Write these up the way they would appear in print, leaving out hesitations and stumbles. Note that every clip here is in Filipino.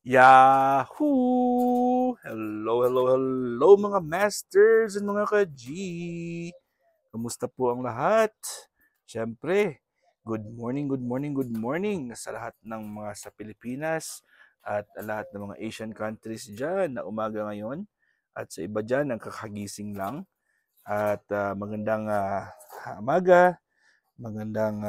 Yahoo! Hello, hello, hello mga masters and mga ka-G! Kamusta po ang lahat? Siyempre, good morning, good morning, good morning sa lahat ng mga sa Pilipinas at lahat ng mga Asian countries dyan na umaga ngayon at sa iba dyan ang kakagising lang at magandang umaga, magandang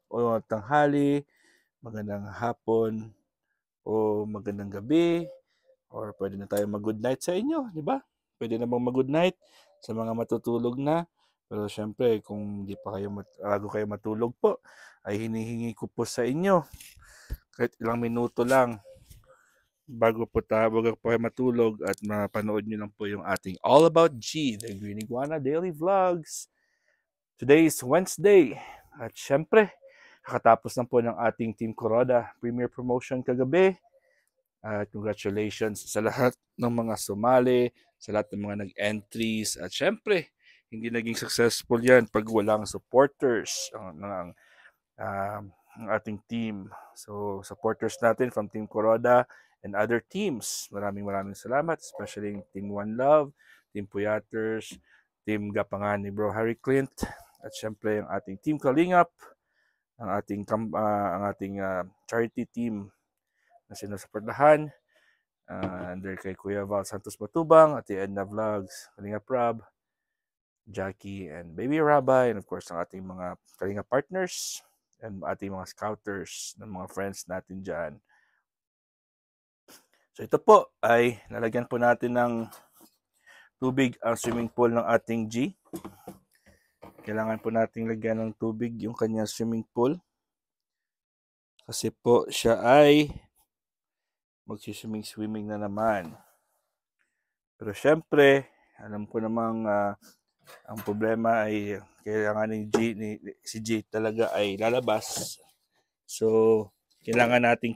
o tanghali, magandang hapon, o magandang gabi, or pwede na tayo mag-good night sa inyo, di ba? Pwede namang mag-good night sa mga matutulog na. Pero syempre, kung di pa kayo bago kayo matulog po, ay hinihingi ko po sa inyo kahit ilang minuto lang bago po kayo matulog at mapanood nyo lang po yung ating All About G, the Green Iguana Daily Vlogs. Today is Wednesday at syempre, kakatapos na po ng ating Team Kuroda Premier Promotion kagabi. At congratulations sa lahat ng mga sumali, sa lahat ng mga nag-entries. At syempre, hindi naging successful yan pag walang supporters ng ating team. So, supporters natin from Team Kuroda and other teams. Maraming salamat, especially Team One Love, Team Puyaters, Team Gapangan ni Bro Harry Clint, at syempre ang ating Team Kalingap, ang ating charity team na sinusuportahan under kay Kuya Val Santos Matubang at the Edna Vlogs, Kalinga Prab, Jackie, and Baby Rabbi, and of course ang ating mga Kalinga partners and ating mga scouters ng mga friends natin dyan. So ito po ay nalagyan po natin ng tubig ang swimming pool ng ating G. Kailangan po nating lagyan ng tubig yung kanyang swimming pool kasi po siya ay magsiswimming na naman. Pero syempre, alam ko namang ang problema ay kailangan si G talaga ay lalabas. So, kailangan natin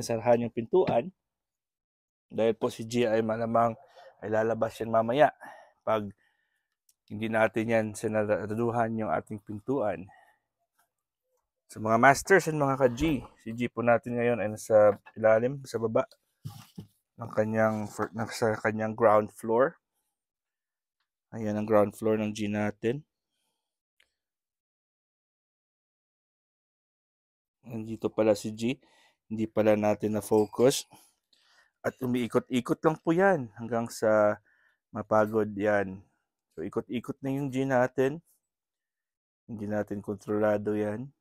sarahan yung pintuan dahil po si G ay malamang ay lalabas yan mamaya pag hindi natin yan sinaraduhan yung ating pintuan. So mga masters and mga ka-G, si G po natin ngayon ay nasa ilalim, sa baba ng sa kanyang ground floor. Ayan ang ground floor ng G natin. Nandito pala si G. Hindi pala natin na-focus. At umiikot-ikot lang po yan hanggang sa mapagod yan. So ikot-ikot na yung G natin. Hindi natin kontrolado yan.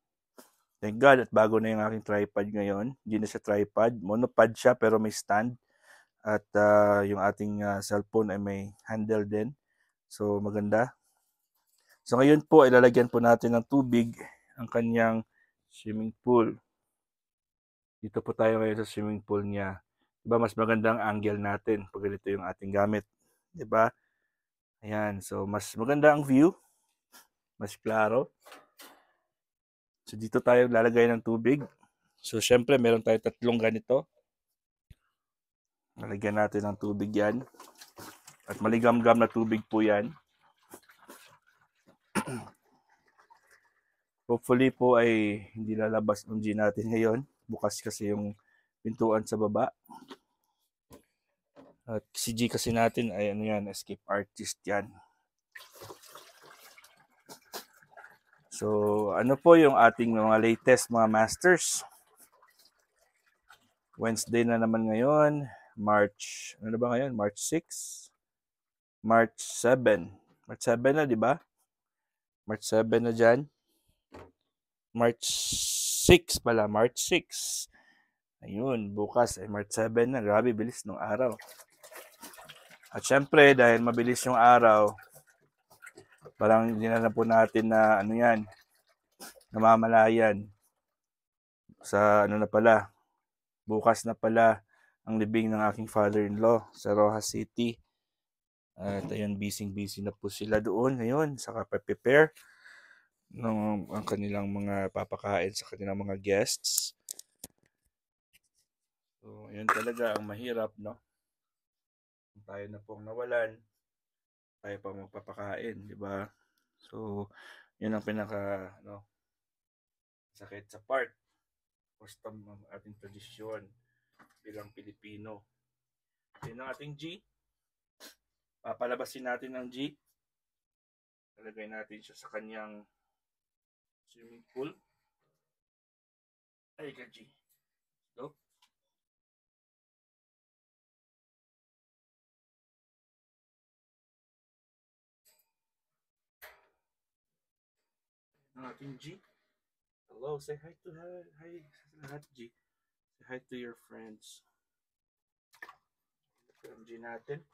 Thank God at bago na yung aking tripod ngayon. Hindi na siya tripod. Monopod siya pero may stand. At yung ating cellphone ay may handle din. So maganda. So ngayon po ay lalagyan po natin ng tubig ang kanyang swimming pool. Dito po tayo ngayon sa swimming pool niya. Diba mas maganda ang angle natin pag ganito yung ating gamit. Diba? Ayan. So mas maganda ang view. Mas klaro. So dito tayo lalagay ng tubig. So syempre meron tayo tatlong ganito. Lalagyan natin ng tubig yan. At maligam-gam na tubig po yan. Hopefully po ay hindi lalabas ng G natin ngayon. Bukas kasi yung pintuan sa baba. At si G kasi natin ay ano yan, escape artist yan. So ano po yung ating mga latest mga masters? Wednesday na naman ngayon. March, ano na ba ngayon? March 6? March 7. March 7 na, di ba? March 7 na dyan. March 6 pala, March 6. Ayun, bukas ay March 7 na. Grabe, bilis ng araw. At syempre, dahil mabilis yung araw, parang hindi na po natin na ano yan, namamalayan. Sa ano na pala, bukas na pala ang libing ng aking father-in-law sa Rojas City. At ayun, busy na po sila doon ngayon sa prepare ng ang kanilang mga papakain sa kanilang mga guests. So, yun talaga ang mahirap, no? Tayo na pong nawalan, tayo pa magpapakain, di ba? So, yun ang pinaka, sakit sa part. custom ng ating tradisyon bilang Pilipino. Yun ang ating G. Papalabasin natin ang G. Lalagay natin siya sa kanyang swimming pool. Ay ka G. So, ang ating G. Hello, say hi to her. Hi sa lahat G. Say hi to your friends. Ito ang G natin.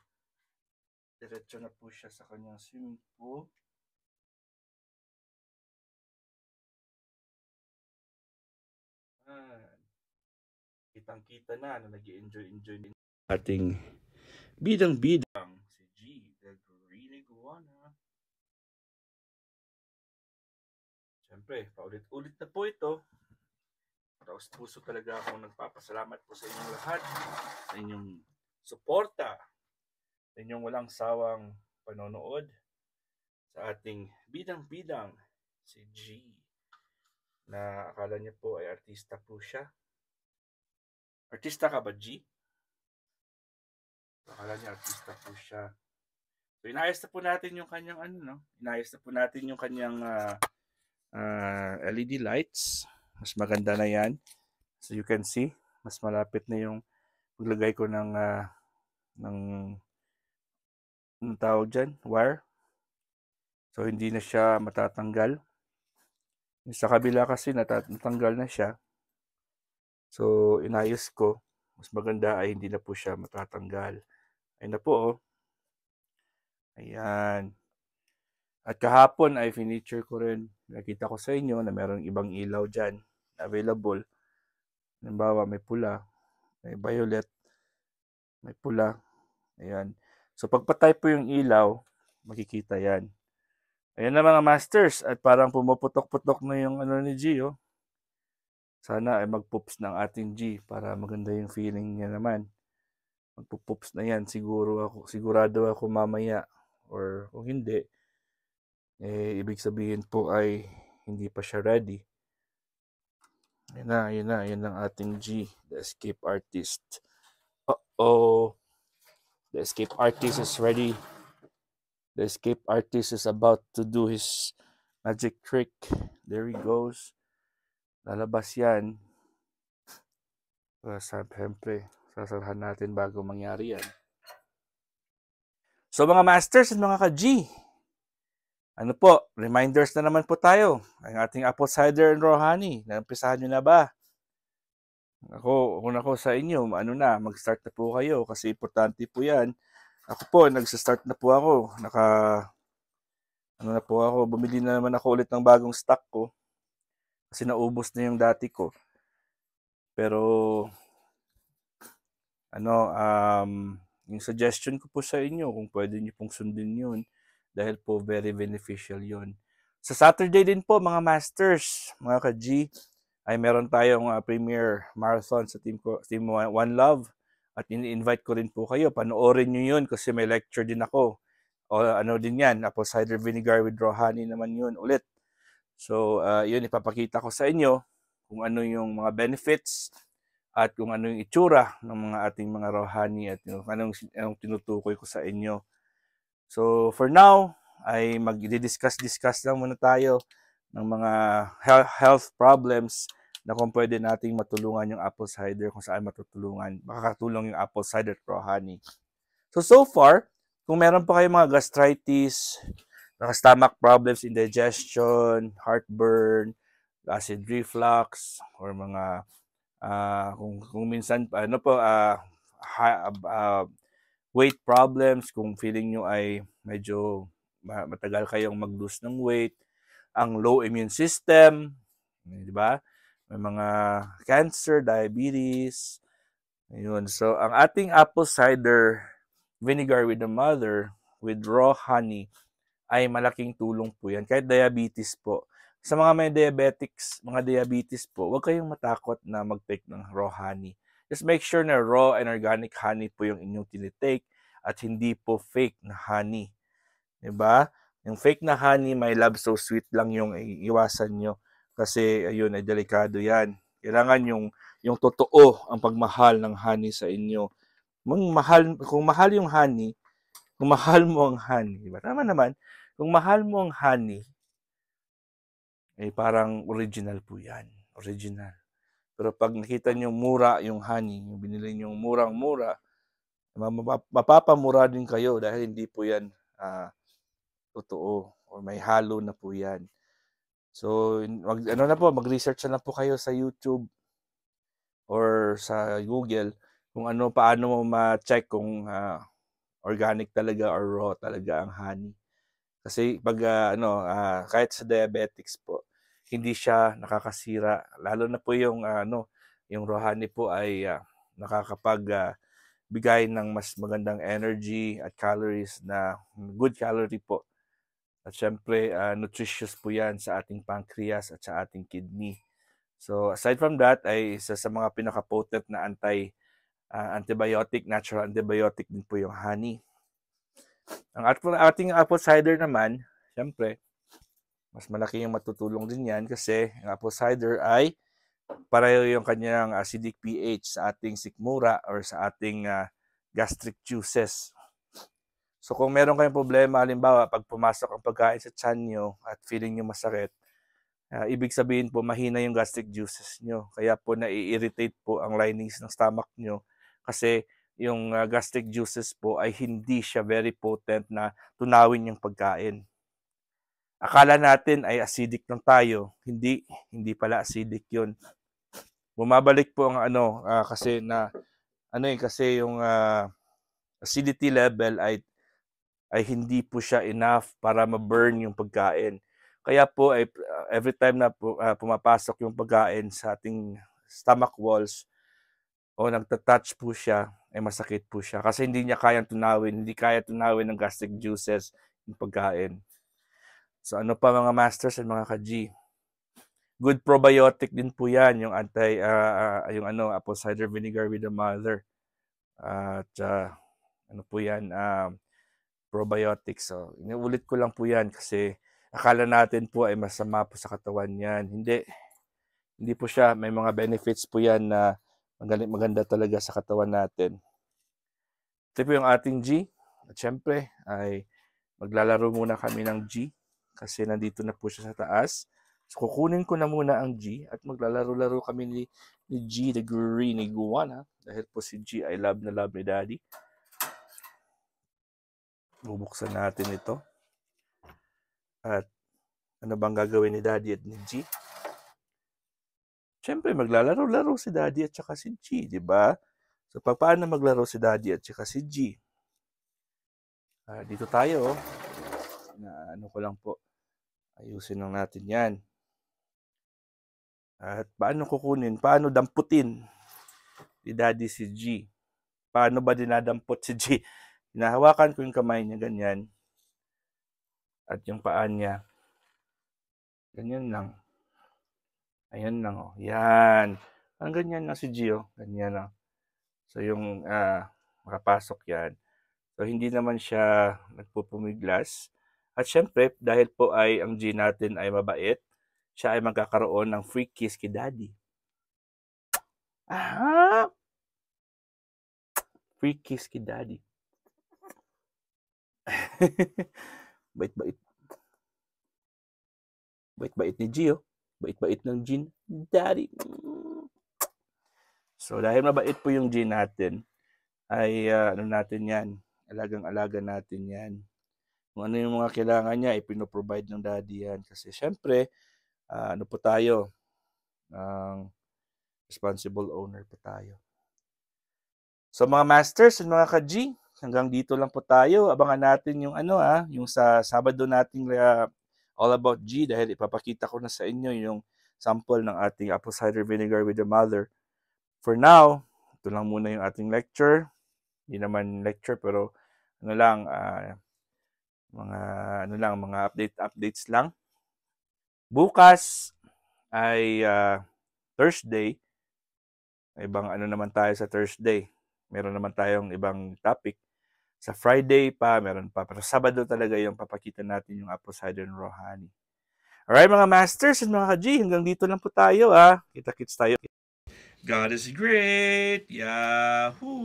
Diretso na po siya sa kanyang swimming pool. Kitang-kita na nag-enjoy din ating bidang-bidang si G, the Green Iguana. Siyempre, paulit-ulit na po ito. Taos puso talaga akong nagpapasalamat po sa inyong lahat, sa inyong suporta, sa inyong walang sawang panonood sa ating bidang-bidang si G, na akala niya po ay artista po siya. Artista ka ba, G? Akala niya artista po siya. So, inayos na po natin yung kanyang inayos na po natin yung kanyang LED lights. Mas maganda na yan. So you can see, mas malapit na yung paglagay ko ng tawag dyan, wire. So hindi na siya matatanggal. Sa kabila kasi natanggal na siya. So inayos ko. Mas maganda ay hindi na po siya matatanggal. Ayun na po oh. Ayan. At kahapon ay finiture ko rin. Nakita ko sa inyo na mayroong ibang ilaw dyan available. Halimbawa may pula, may violet, may pula. Ayan. So pagpatay po yung ilaw, makikita yan. Ayan na mga masters. At parang pumuputok-putok na yung ni G. Oh. Sana ay magpoops ng ating G para maganda yung feeling niya naman. Magpupoops na yan. Sigurado ako mamaya. Or kung hindi, ibig sabihin po ay hindi pa siya ready. Ayan ang ating G, the escape artist. Uh-oh. The escape artist is ready. The escape artist is about to do his magic trick. There he goes. Lalabas yan. Siyempre, sasarahan natin bago mangyari yan. So mga masters at mga ka-G, ano po, reminders na naman po tayo. Ang ating apple cider and raw honey. Naumpisahan nyo na ba? Kung ako sa inyo, mag-start na po kayo kasi importante po yan. Ako po, nag-start na po ako. Bumili na naman ako ulit ng bagong stock ko. Kasi naubos na yung dati ko. Pero, yung suggestion ko po sa inyo, kung pwede nyo pong sundin yun, dahil po very beneficial yun. Sa Saturday din po, mga masters, mga ka-G, ay meron tayong premiere marathon sa Team One Love. At ini-invite ko rin po kayo. Panoorin nyo yun kasi may lecture din ako. O din yan, apple cider vinegar with raw honey naman yun ulit. So, yun ipapakita ko sa inyo kung ano yung mga benefits at kung ano yung itsura ng mga ating mga raw honey at yung anong tinutukoy ko sa inyo. So, for now, ay mag-discuss lang muna tayo ng mga health problems na kung pwede nating matulungan yung apple cider, kung saan makakatulong yung apple cider raw honey. So far, kung meron pa kayong mga gastritis, stomach problems, indigestion, heartburn, acid reflux, or mga kung minsan weight problems, kung feeling nyo ay medyo matagal kayong mag-lose ng weight, ang low immune system, di ba? May mga cancer, diabetes. Ayun. So, ang ating apple cider vinegar with the mother with raw honey ay malaking tulong po yan. Kahit diabetes po. Sa mga may diabetes po, huwag kayong matakot na mag-take ng raw honey. Just make sure na raw and organic honey po yung inyong tinitake at hindi po fake na honey. Diba? Yung fake na honey, my love, so sweet lang yung iwasan nyo. Kasi, ayun, ay delikado yan. Kailangan yung totoo ang pagmahal ng honey sa inyo. Kung mahal yung honey, kung mahal mo ang honey, diba? Tama naman, kung mahal mo ang honey, parang original po yan. Original. Pero pag nakita nyo mura yung honey, yung binili nyo murang-mura, mapapamura din kayo dahil hindi po yan totoo or may halo na po yan. So, mag-research na po kayo sa YouTube or sa Google kung paano mo ma-check kung organic talaga or raw talaga ang honey. Kasi pag kahit sa diabetics po, hindi siya nakakasira. Lalo na po yung yung raw honey po ay nakakapagbigay ng mas magandang energy at calories na good calorie po. At syempre, nutritious po yan sa ating pancreas at sa ating kidney. So, aside from that, ay isa sa mga pinaka-potent na antibiotic, natural antibiotic din po yung honey. Ang ating apple cider naman, syempre, mas malaki yung matutulong din yan kasi ang apple cider ay pareho yung kanyang acidic pH sa ating sikmura or sa ating gastric juices. So kung meron kayong problema, halimbawa pag pumasok ang pagkain sa tiyan nyo at feeling nyo masakit, ibig sabihin po mahina yung gastric juices nyo. Kaya po nai-irritate po ang linings ng stomach nyo kasi yung gastric juices po ay hindi siya very potent na tunawin yung pagkain. Akala natin ay acidic lang tayo. Hindi pala acidic yun. Bumabalik po ang kasi yung acidity level ay hindi po siya enough para ma-burn yung pagkain. Kaya po ay every time na pumapasok yung pagkain sa ating stomach walls o nagta-touch po siya, ay masakit po siya kasi hindi niya kayang tunawin, hindi kaya tunawin ng gastric juices yung pagkain. So ano pa mga masters at mga ka-G? Good probiotic din po yan, yung apple cider vinegar with the mother. At ano po yan, probiotics. So, inuulit ko lang po yan kasi akala natin po ay masama po sa katawan yan. Hindi po siya. May mga benefits po yan na maganda talaga sa katawan natin. Ito po yung ating G. At syempre, ay maglalaro muna kami ng G kasi nandito na po siya sa taas. So, kukunin ko na muna ang G at maglalaro-laro kami ni G, the green iguana. Dahil po si G ay love na love ni Daddy. Bubuksan natin ito. At ano bang gagawin ni Daddy at ni G? Siyempre, maglalaro-laro si Daddy at saka si G, di ba? So, paano maglaro si Daddy at saka si G? Dito tayo. Ano ko lang po. Ayusin lang natin yan. At paano kukunin? Paano damputin ni Daddy si G? Paano ba dinadampot si G? Hinahawakan ko yung kamay niya, ganyan. At yung paa niya. Ganyan lang. Ayan lang, oh. Yan. Ang ganyan lang si G, oh. Ganyan lang. So, yung makapasok yan. So, hindi naman siya nagpupumiglas. At syempre, dahil po ay ang G natin ay mabait, siya ay magkakaroon ng free kiss kay Daddy. Aha! Free kiss kay Daddy. Bait-bait. Bait-bait ni G, oh. Bait-bait ng G, Daddy. So, dahil mabait po yung G natin, ay natin yan. Alagang-alaga natin yan. Kung ano yung mga kailangan niya, ipinoprovide ng Daddy yan. Kasi syempre, ano po tayo? Responsible owner po tayo. So mga masters and mga ka-G, hanggang dito lang po tayo. Abangan natin yung yung sa Sabado nating All About G dahil ipapakita ko na sa inyo yung sample ng ating apple cider vinegar with the mother. For now, ito lang muna yung ating lecture. Hindi naman lecture pero mga updates lang. Bukas ay Thursday. Ibang naman tayo sa Thursday. Meron naman tayong ibang topic. Sa Friday pa, meron pa. Pero Sabado talaga yung papakita natin yung apple cider and raw honey. Alright mga masters and mga ka-G, hanggang dito lang po tayo ah. Kita-kits tayo. God is great! Yahoo!